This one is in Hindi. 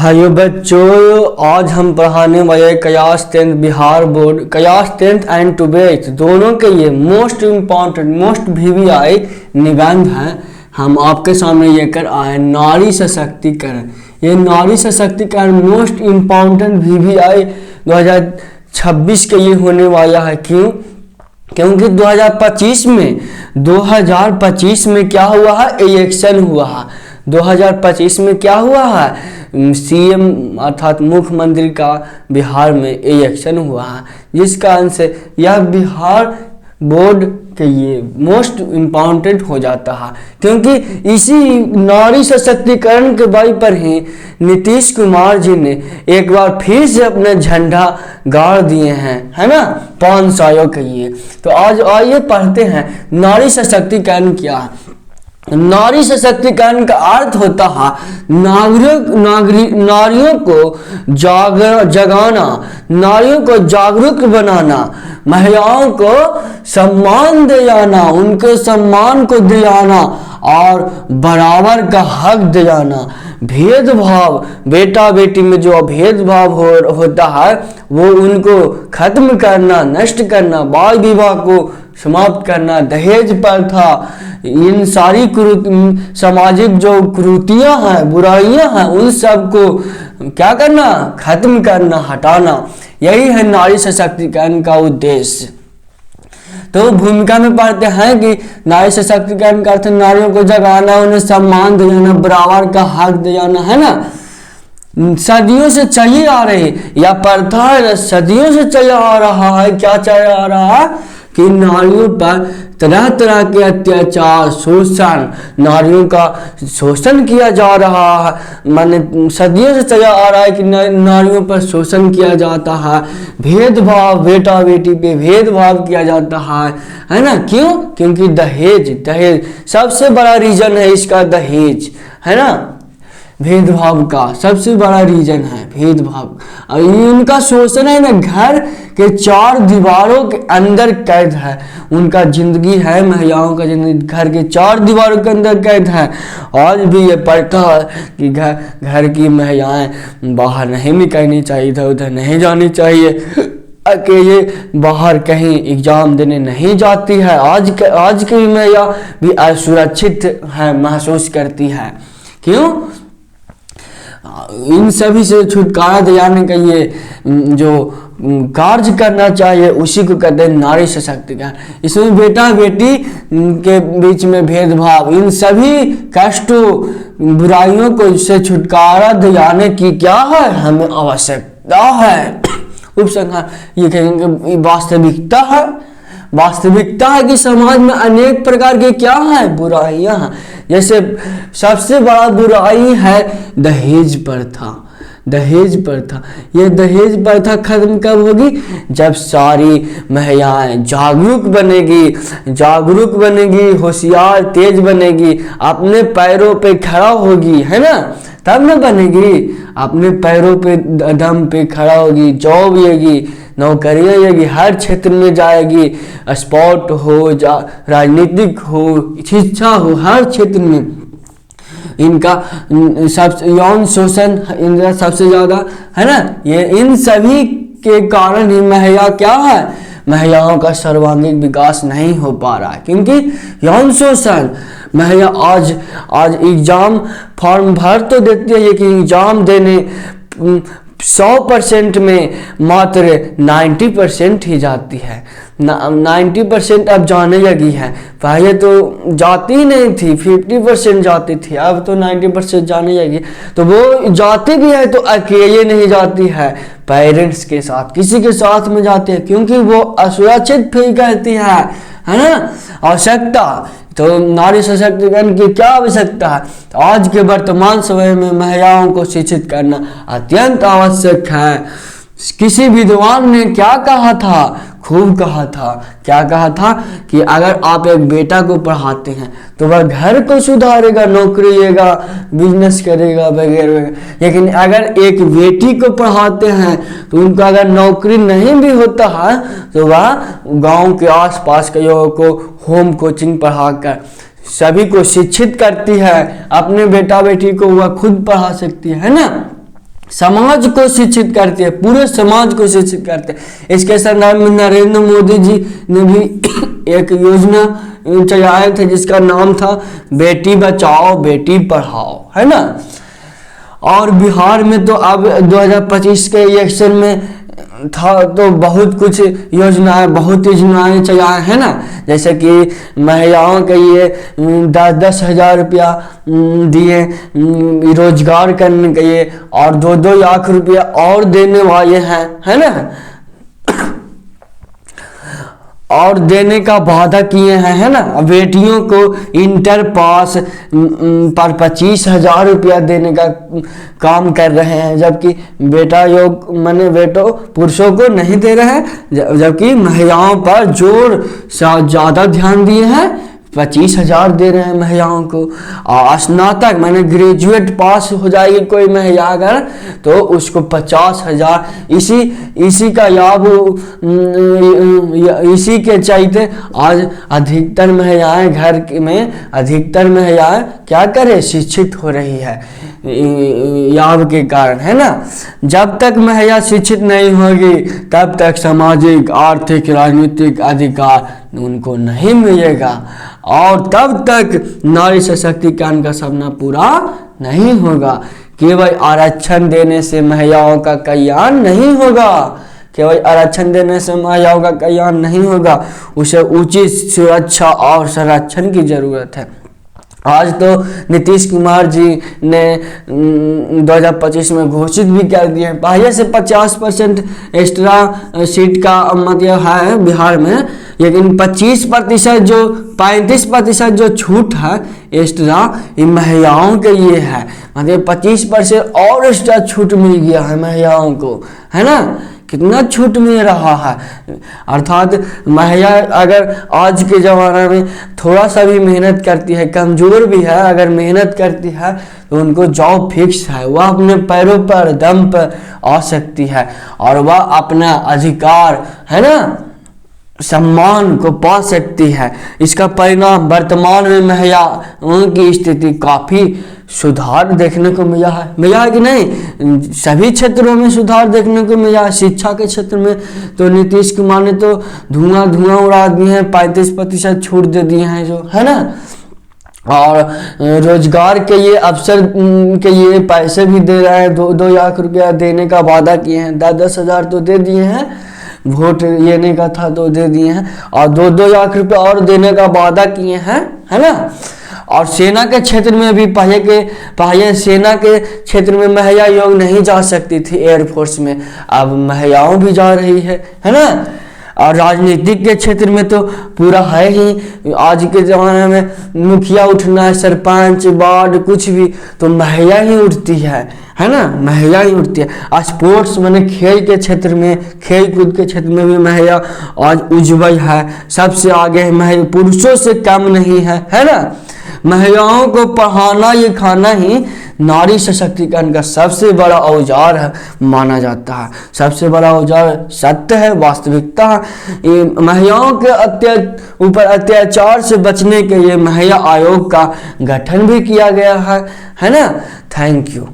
हायो बच्चों, आज हम पढ़ाने वाले class 10 Bihar board class 10 and 12 दोनों के लिए मोस्ट इम्पॉर्टेंट मोस्ट VVI निबंध है। हम आपके सामने लेकर आए नारी सशक्तिकरण। ये नारी सशक्तिकरण मोस्ट इम्पॉर्टेंट VVI 2026 के लिए होने वाला है। क्यों? क्योंकि 2025 में क्या हुआ है? इलेक्शन हुआ है। 2025 में क्या हुआ है? CM अर्थात मुख्यमंत्री का बिहार में इलेक्शन हुआ है, जिस कारण से यह बिहार बोर्ड के लिए मोस्ट इम्पॉर्टेंट हो जाता है। क्योंकि इसी नारी सशक्तिकरण के बल पर ही नीतीश कुमार जी ने एक बार फिर से अपना झंडा गाड़ दिए हैं, है ना, 5 सालों के लिए। तो आज आइए पढ़ते हैं नारी सशक्तिकरण क्या है। नारी सशक्तिकरण का अर्थ होता है नारियों को जगाना, नारियों को जागरूक बनाना, महिलाओं को सम्मान दिलाना, उनके सम्मान को दिलाना और बराबर का हक दिलाना। भेदभाव, बेटा बेटी में जो भेदभाव होता है वो उनको खत्म करना, नष्ट करना, बाल विवाह को समाप्त करना, दहेज प्रथा, इन सारी सामाजिक जो कुरीतियां हैं, बुराइयां हैं, उन सब को क्या करना? खत्म करना, हटाना। यही है नारी सशक्तिकरण का उद्देश्य। तो भूमिका में पढ़ते हैं कि नारी सशक्तिकरण का अर्थ नारियों को जगाना, उन्हें सम्मान दिलाना, बराबर का हक दिलाना, है ना। सदियों से चली आ रही या प्रथा है, सदियों से चला आ रहा है। क्या चला आ रहा है कि नारियों पर तरह तरह के अत्याचार, शोषण, नारियों का शोषण किया जा रहा है। माने सदियों से चला आ रहा है कि नारियों पर शोषण किया जाता है, भेदभाव, बेटा बेटी पे भेदभाव किया जाता है ना। क्यों? क्योंकि दहेज सबसे बड़ा रीजन है इसका, दहेज, है ना। भेदभाव का सबसे बड़ा रीजन है भेदभाव। और उनका शोषण है ना, घर के 4 दीवारों के अंदर कैद है। उनका जिंदगी है, महिलाओं का जिंदगी घर के 4 दीवारों के अंदर कैद है। आज भी ये पड़ता है कि घर की महिलाएं बाहर नहीं निकलनी चाहिए, इधर उधर नहीं जानी चाहिए, अकेले बाहर कहीं एग्जाम देने नहीं जाती है। आज की महिला भी असुरक्षित है, महसूस करती है। क्यों? इन सभी से छुटकारा दिलाने के लिए जो कार्य करना चाहिए उसी को कहते हैं नारी सशक्तिकरण। इसमें बेटा बेटी के बीच में भेदभाव, इन सभी कष्टों, बुराइयों को से छुटकारा दिलाने की क्या है? हमें आवश्यकता है। उपसंहार ये कहेंगे वास्तविकता है। वास्तविकता है कि समाज में अनेक प्रकार के क्या है? बुराइयां हैं। जैसे सबसे बड़ा बुराई है दहेज प्रथा। दहेज प्रथा, ये दहेज प्रथा खत्म कब होगी? जब सारी महिलाएं जागरूक बनेगी, होशियार, तेज बनेगी, अपने पैरों पे खड़ा होगी, है ना, तब न बनेगी। अपने पैरों पे दम पे खड़ा होगी, जॉब लेगी, नौकरियाँ लेगी, हर क्षेत्र में जाएगी, स्पोर्ट हो, राजनीतिक हो, शिक्षा हो, हर क्षेत्र में। इनका यौन शोषण इनका सबसे ज्यादा है ना। ये इन सभी के कारण ही महिला क्या है? महिलाओं का सर्वांगीण विकास नहीं हो पा रहा है, क्योंकि यौन शोषण। महिला आज एग्जाम फॉर्म भर तो देती है, लेकिन एग्जाम देने 100% में मात्र 90% ही जाती है। 90% अब जाने लगी है। पहले तो जाती ही नहीं थी, 50% जाती थी, अब तो 90% जाने लगी। तो वो जाती भी है तो अकेले नहीं जाती है, पेरेंट्स के साथ, किसी के साथ में जाती है, क्योंकि वो असुरक्षित फील करती है ना। आवश्यकता तो नारी सशक्तिकरण की क्या आवश्यकता है? तो आज के वर्तमान समय में महिलाओं को शिक्षित करना अत्यंत आवश्यक है। किसी विद्वान ने क्या कहा था? खूब कहा था। क्या कहा था? कि अगर आप एक बेटा को पढ़ाते हैं तो वह घर को सुधारेगा, नौकरी लेगा, बिजनेस करेगा वगैरह वगैरह। लेकिन अगर एक बेटी को पढ़ाते हैं तो उनका अगर नौकरी नहीं भी होता है तो वह गांव के आसपास के लोगों को होम कोचिंग पढ़ाकर सभी को शिक्षित करती है। अपने बेटा बेटी को वह खुद पढ़ा सकती है ना। समाज को शिक्षित करती है, पूरे समाज को शिक्षित करते हैं। इसके संदर्भ में नरेंद्र मोदी जी ने भी एक योजना चलाए थे जिसका नाम था बेटी बचाओ बेटी पढ़ाओ, है ना। और बिहार में तो अब 2025 के इलेक्शन में था तो बहुत कुछ योजनाएं चलाए हैं ना, जैसे कि महिलाओं के लिए 10-10 हज़ार रुपया दिए रोजगार करने के लिए, और 2-2 लाख रुपया और देने वाले हैं, है ना, और देने का वादा किए हैं, है ना। बेटियों को इंटर पास पर 25,000 रुपया देने का काम कर रहे हैं, जबकि बेटों पुरुषों को नहीं दे रहे हैं, जबकि महिलाओं पर जोर ज़्यादा ध्यान दिए हैं, 25,000 दे रहे हैं महिलाओं को। और स्नातक माने ग्रेजुएट पास हो जाएगी कोई महिला अगर, तो उसको 50,000। इसी का लाभ, इसी के चलते आज अधिकतर महिलाएं घर में अधिकतर महिलाएं क्या करें, शिक्षित हो रही है लाभ के कारण, है ना। जब तक महिला शिक्षित नहीं होगी तब तक सामाजिक, आर्थिक, राजनीतिक अधिकार उनको नहीं मिलेगा, और तब तक नारी सशक्तिकरण का सपना पूरा नहीं होगा। केवल आरक्षण देने से महिलाओं का कल्याण नहीं होगा, केवल आरक्षण देने से महिलाओं का कल्याण नहीं होगा, उसे उचित सुरक्षा और संरक्षण की जरूरत है। आज तो नीतीश कुमार जी ने 2025 में घोषित भी कर दिए, पहले से 50% एक्स्ट्रा सीट का मतलब है बिहार में, लेकिन 35% जो छूट है एक्स्ट्रा, ये महिलाओं के लिए है। मतलब 25% और एक्स्ट्रा छूट मिल गया है महिलाओं को, है ना। कितना छूट मिल रहा है, अर्थात महिला अगर आज के ज़माना में थोड़ा सा भी मेहनत करती है, कमज़ोर भी है, अगर मेहनत करती है तो उनको जॉब फिक्स है, वह अपने पैरों पर दम पर आ सकती है, और वह अपना अधिकार, है ना, सम्मान को पा सकती है। इसका परिणाम वर्तमान में महिलाओं की स्थिति काफ़ी सुधार देखने को मिला है कि नहीं। सभी क्षेत्रों में सुधार देखने को मिला। शिक्षा के क्षेत्र में तो नीतीश कुमार ने तो धुआं उड़ा दिए हैं, 35% छूट दे दिए हैं, जो है ना। और रोजगार के लिए अवसर के लिए पैसे भी दे रहे हैं, 2 लाख रुपया देने का वादा किए हैं, 10-10 हज़ार तो दे दिए हैं, वोट लेने का था तो दे दिए हैं, और 2-2 लाख रुपए और देने का वादा किए हैं, है ना। और सेना के क्षेत्र में भी पहले सेना के क्षेत्र में महिला लोग नहीं जा सकती थी एयरफोर्स में, अब महिलाओं भी जा रही है ना। और राजनीतिक के क्षेत्र में तो पूरा है ही, आज के ज़माने में मुखिया उठना है, सरपंच, वार्ड, कुछ भी तो महिला ही उठती है ना, महिला ही उठती है। स्पोर्ट्स माने खेल के क्षेत्र में, खेल कूद के क्षेत्र में भी महिला आज उज्जवल है, सबसे आगे है, महिला पुरुषों से कम नहीं है ना। महिलाओं को पढ़ाना लिखाना ही नारी सशक्तिकरण का सबसे बड़ा औजार है माना जाता है। सबसे बड़ा औजार सत्य है, वास्तविकता है। महिलाओं के ऊपर अत्याचार से बचने के लिए महिला आयोग का गठन भी किया गया है ना। Thank you.